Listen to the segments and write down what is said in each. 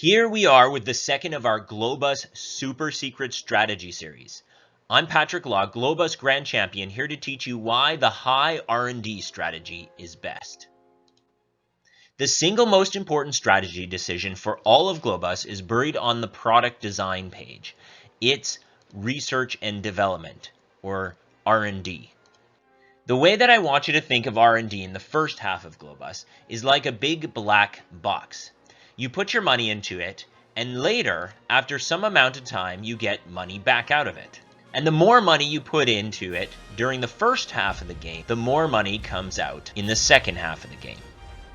Here we are with the second of our GLO-BUS Super Secret Strategy series. I'm Patrick Law, GLO-BUS Grand Champion, here to teach you why the High R&D strategy is best. The single most important strategy decision for all of GLO-BUS is buried on the product design page. It's research and development, or R&D. The way that I want you to think of R&D in the first half of GLO-BUS is like a big black box. You put your money into it, and later, after some amount of time, you get money back out of it. And the more money you put into it during the first half of the game, the more money comes out in the second half of the game.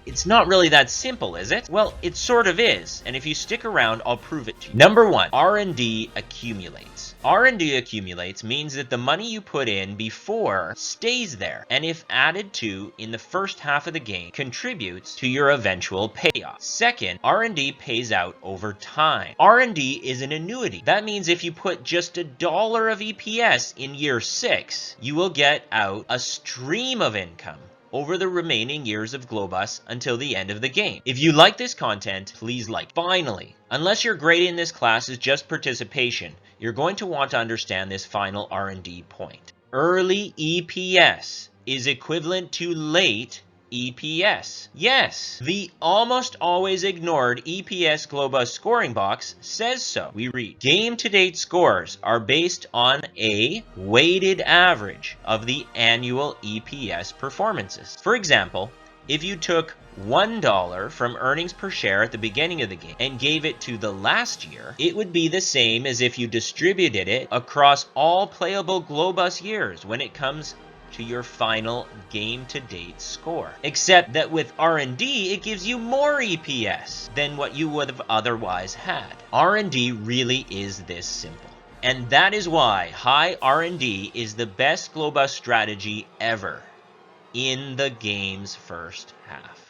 It's not really that simple, is it? Well, it sort of is, and if you stick around, I'll prove it to you. Number one, R&D accumulates. R&D accumulates means that the money you put in before stays there, and if added to in the first half of the game, contributes to your eventual payoff. Second, R&D pays out over time. R&D is an annuity. That means if you put just $1 of EPS in year 6, you will get out a stream of income over the remaining years of GLO-BUS until the end of the game. If you like this content, please like. Finally, unless your grade in this class is just participation, you're going to want to understand this final R&D point. Early EPS is equivalent to late EPS. Yes, the almost always ignored EPS GLO-BUS scoring box says so. We read, game-to-date scores are based on a weighted average of the annual EPS performances. For example, if you took $1 from earnings per share at the beginning of the game and gave it to the last year, it would be the same as if you distributed it across all playable GLO-BUS years when it comes to your final game-to-date score. Except that with R&D, it gives you more EPS than what you would have otherwise had. R&D really is this simple. And that is why high R&D is the best GLO-BUS strategy ever in the game's first half.